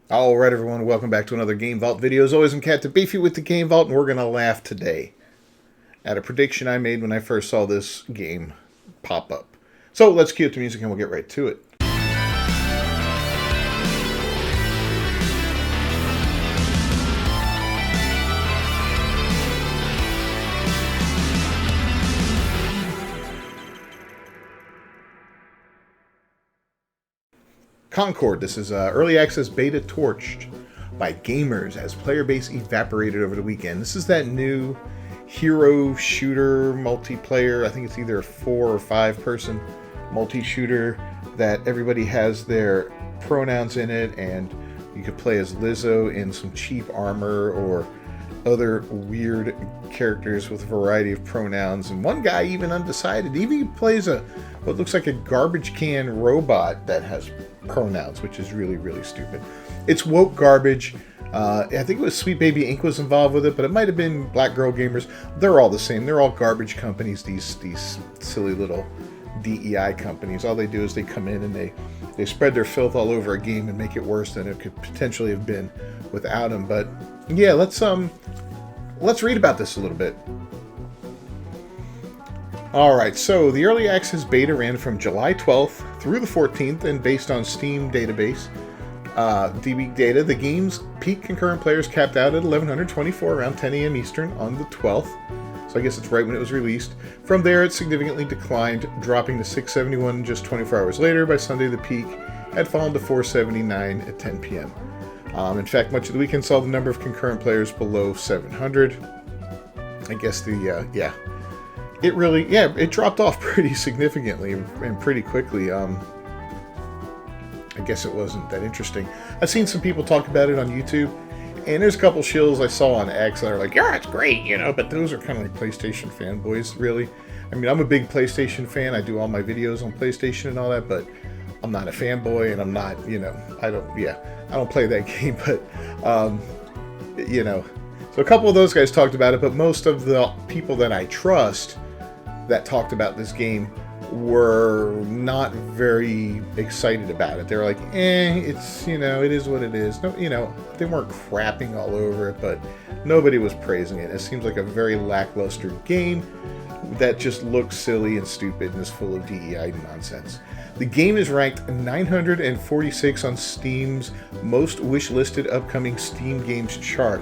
Alright everyone, welcome back to another Game Vault video. As always, I'm Captain Beefy with the Game Vault, and we're going to laugh today at a prediction I made when I first saw this game pop up. So let's cue up the music and we'll get right to it. Concord. This is early access beta torched by gamers as player base evaporated over the weekend. This is that new hero shooter multiplayer. I think it's either a 4 or 5 person multi-shooter that everybody has their pronouns in it, and you could play as Lizzo in some cheap armor or other weird characters with a variety of pronouns, and one guy even undecided. Even plays what looks like a garbage can robot that has pronouns, which is really stupid. It's woke garbage. I think it was Sweet Baby Inc. was involved with it, but it might have been Black Girl Gamers. They're all the same. They're all garbage companies, these silly little DEI companies. All they do is they come in and they spread their filth all over a game and make it worse than it could potentially have been without them. But yeah, let's read about this a little bit. Alright, so the early access beta ran from July 12th through the 14th, and based on Steam database DB data, the game's peak concurrent players capped out at 1124 around 10 a.m. Eastern on the 12th. So I guess it's right when it was released. From there, it significantly declined, dropping to 671 just 24 hours later. By Sunday, the peak had fallen to 479 at 10 p.m. In fact, much of the weekend saw the number of concurrent players below 700. I guess it dropped off pretty significantly and pretty quickly. I guess it wasn't that interesting. I've seen some people talk about it on YouTube, and there's a couple shills I saw on X that are like, yeah, it's great, but those are kind of like PlayStation fanboys, really. I mean, I'm a big PlayStation fan. I do all my videos on PlayStation and all that, but I'm not a fanboy, and I'm not, I don't play that game, but, so a couple of those guys talked about it, but most of the people that I trust that talked about this game were not very excited about it. They were like, it's, it is what it is. No, they weren't crapping all over it, but nobody was praising it. It seems like a very lackluster game that just looks silly and stupid and is full of DEI nonsense. The game is ranked 946 on Steam's most wishlisted upcoming Steam games chart.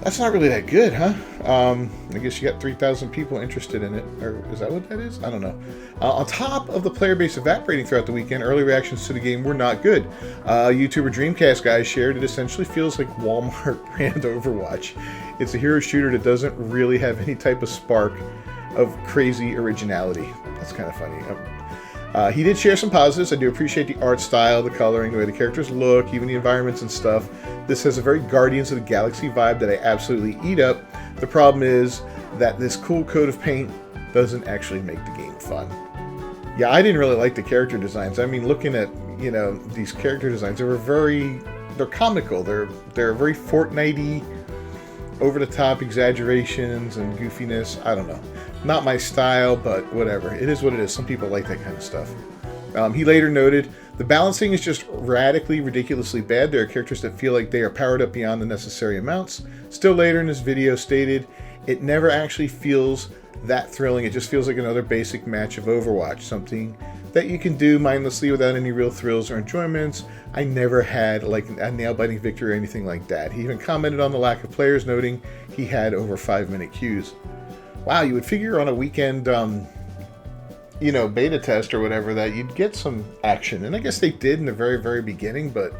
That's not really that good, huh? I guess you got 3,000 people interested in it. Or is that what that is? I don't know. On top of the player base evaporating throughout the weekend, early reactions to the game were not good. YouTuber Dreamcast guy shared it essentially feels like Walmart brand Overwatch. It's a hero shooter that doesn't really have any type of spark of crazy originality. That's kind of funny. He did share some positives. I do appreciate the art style, the coloring, the way the characters look, even the environments and stuff. This has a very Guardians of the Galaxy vibe that I absolutely eat up. The problem is that this cool coat of paint doesn't actually make the game fun. Yeah, I didn't really like the character designs. I mean, looking at, these character designs, they're comical. They're very Fortnite-y, over-the-top exaggerations and goofiness. I don't know. Not my style, but whatever. It is what it is. Some people like that kind of stuff. He later noted, the balancing is just radically, ridiculously bad. There are characters that feel like they are powered up beyond the necessary amounts. Still later in this video stated, it never actually feels that thrilling. It just feels like another basic match of Overwatch. Something that you can do mindlessly without any real thrills or enjoyments. I never had like a nail-biting victory or anything like that. He even commented on the lack of players, noting he had over 5-minute queues. Wow, you would figure on a weekend, beta test or whatever that you'd get some action. And I guess they did in the very beginning, but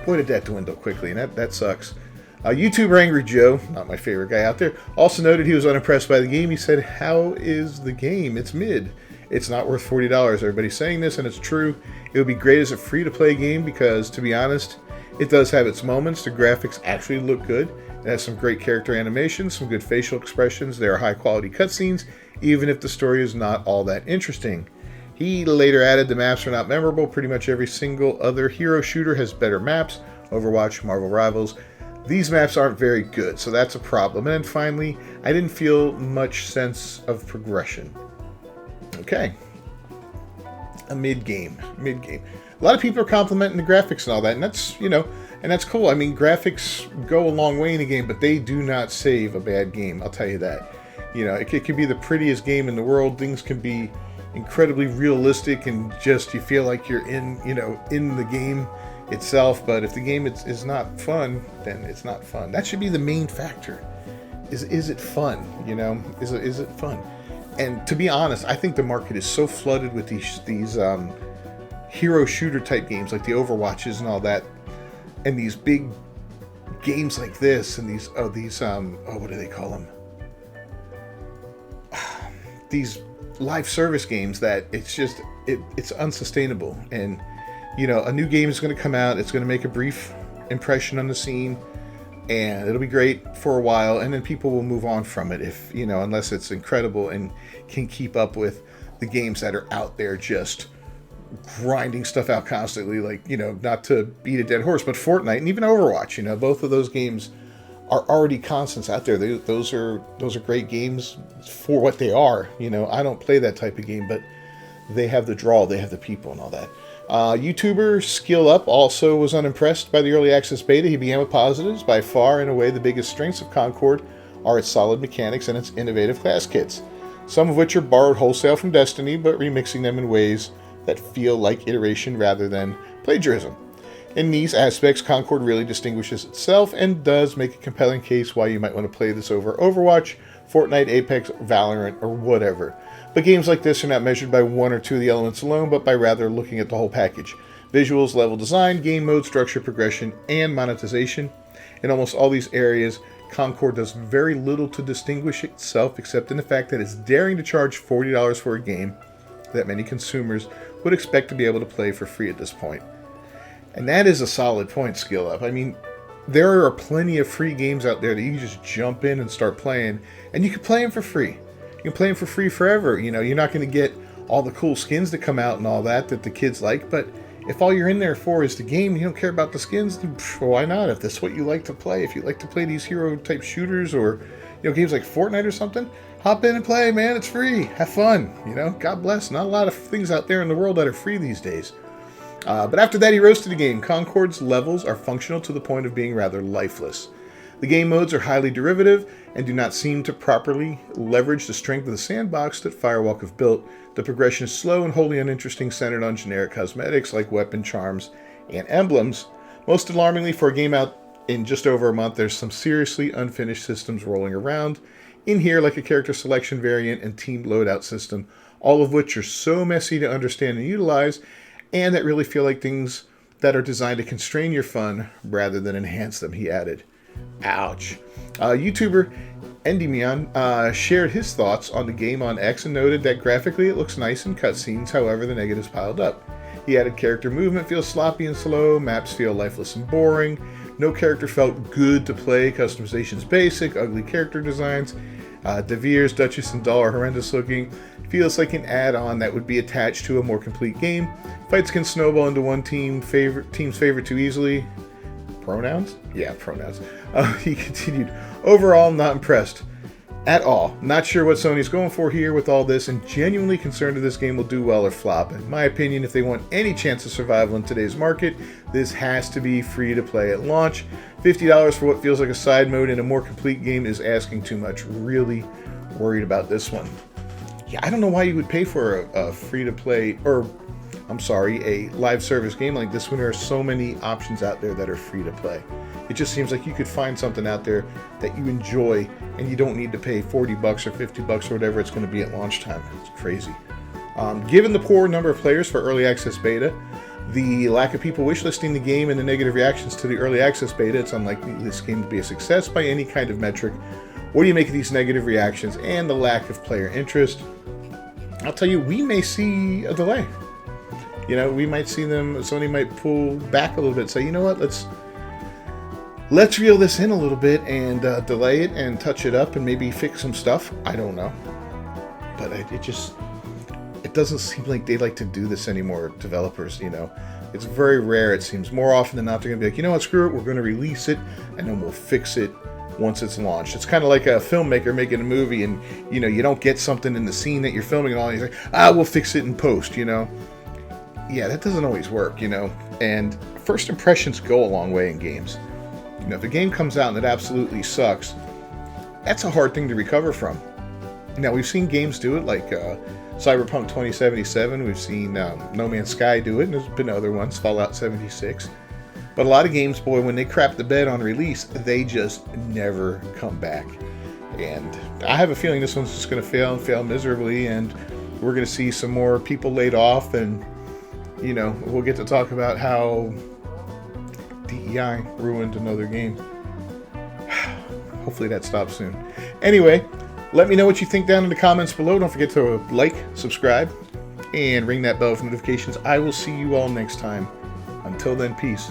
boy, did that dwindle quickly, and that sucks. YouTuber Angry Joe, not my favorite guy out there, also noted he was unimpressed by the game. He said, how is the game? It's mid. It's not worth $40. Everybody's saying this, and it's true. It would be great as a free-to-play game because, to be honest, it does have its moments. The graphics actually look good. It has some great character animations, some good facial expressions. There are high-quality cutscenes, even if the story is not all that interesting. He later added the maps are not memorable. Pretty much every single other hero shooter has better maps. Overwatch, Marvel Rivals. These maps aren't very good, so that's a problem. And then finally, I didn't feel much sense of progression. Okay. A mid-game. a lot of people are complimenting the graphics and all that, and that's, and that's cool. I mean, graphics go a long way in a game, but they do not save a bad game. I'll tell you that. It could be the prettiest game in the world. Things can be incredibly realistic and just you feel like you're in the game itself. But if the game is not fun, then it's not fun. That should be the main factor. Is it fun? Is it fun? And to be honest, I think the market is so flooded with these hero shooter type games like the Overwatches and all that, and these big games like this, and these what do they call them? These live service games, that it's unsustainable. And a new game is going to come out. It's going to make a brief impression on the scene, and it'll be great for a while, and then people will move on from it if unless it's incredible and can keep up with the games that are out there just grinding stuff out constantly. Like, not to beat a dead horse, but Fortnite and even Overwatch, both of those games are already constants out there. Those are great games for what they are. I don't play that type of game, but they have the draw, they have the people and all that. YouTuber Skill Up also was unimpressed by the early access beta. He began with positives. By far and away, the biggest strengths of Concord are its solid mechanics and its innovative class kits, some of which are borrowed wholesale from Destiny, but remixing them in ways that feel like iteration rather than plagiarism. In these aspects, Concord really distinguishes itself and does make a compelling case why you might want to play this over Overwatch, Fortnite, Apex, Valorant, or whatever. But games like this are not measured by one or two of the elements alone, but by rather looking at the whole package. Visuals, level design, game mode, structure, progression, and monetization. In almost all these areas, Concord does very little to distinguish itself, except in the fact that it's daring to charge $40 for a game that many consumers would expect to be able to play for free at this point. And that is a solid point, Skill Up. I mean, there are plenty of free games out there that you can just jump in and start playing, and you can play them for free. You can play them for free forever. You're not going to get all the cool skins that come out and all that the kids like, but if all you're in there for is the game, you don't care about the skins, then why not? If that's what you like to play, if you like to play these hero-type shooters or games like Fortnite or something, hop in and play, man. It's free. Have fun. God bless. Not a lot of things out there in the world that are free these days. But after that, he roasted the game. Concord's levels are functional to the point of being rather lifeless. The game modes are highly derivative and do not seem to properly leverage the strength of the sandbox that Firewalk have built. The progression is slow and wholly uninteresting, centered on generic cosmetics like weapon charms and emblems. Most alarmingly, for a game out in just over a month, there's some seriously unfinished systems rolling around in here, like a character selection variant and team loadout system, all of which are so messy to understand and utilize, and that really feel like things that are designed to constrain your fun rather than enhance them, he added. Ouch. YouTuber Endymion shared his thoughts on the game on X and noted that graphically it looks nice in cutscenes, however the negatives piled up. He added character movement feels sloppy and slow, maps feel lifeless and boring, no character felt good to play, customization's basic, ugly character designs, Devere's, Duchess, and Doll are horrendous looking, feels like an add-on that would be attached to a more complete game, fights can snowball into one team's favorite too easily. Pronouns? Yeah, pronouns. He continued, overall, not impressed at all. Not sure what Sony's going for here with all this, and genuinely concerned if this game will do well or flop. In my opinion, if they want any chance of survival in today's market, this has to be free to play at launch. $50 for what feels like a side mode in a more complete game is asking too much. Really worried about this one. Yeah, I don't know why you would pay for a free to play, or a live service game like this when there are so many options out there that are free to play. It just seems like you could find something out there that you enjoy and you don't need to pay $40 or $50 or whatever it's going to be at launch time. It's crazy. Given the poor number of players for early access beta, the lack of people wishlisting the game, and the negative reactions to the early access beta, it's unlikely this game to be a success by any kind of metric. What do you make of these negative reactions and the lack of player interest? I'll tell you, we may see a delay. We might see Sony might pull back a little bit, say, you know what, let's reel this in a little bit and delay it and touch it up and maybe fix some stuff. I don't know. But it doesn't seem like they like to do this anymore, developers, It's very rare, it seems. More often than not, they're going to be like, you know what, screw it, we're going to release it, and then we'll fix it once it's launched. It's kind of like a filmmaker making a movie, and, you don't get something in the scene that you're filming and all, and you're like, we'll fix it in post, yeah, that doesn't always work, you know. And first impressions go a long way in games. You know, if a game comes out and it absolutely sucks, that's a hard thing to recover from. Now, we've seen games do it, like Cyberpunk 2077. We've seen No Man's Sky do it, and there's been other ones, Fallout 76. But a lot of games, boy, when they crap the bed on release, they just never come back. And I have a feeling this one's just going to fail and fail miserably, and we're going to see some more people laid off, and, you know, we'll get to talk about how DEI ruined another game. Hopefully that stops soon. Anyway, let me know what you think down in the comments below. Don't forget to like, subscribe, and ring that bell for notifications. I will see you all next time. Until then, peace.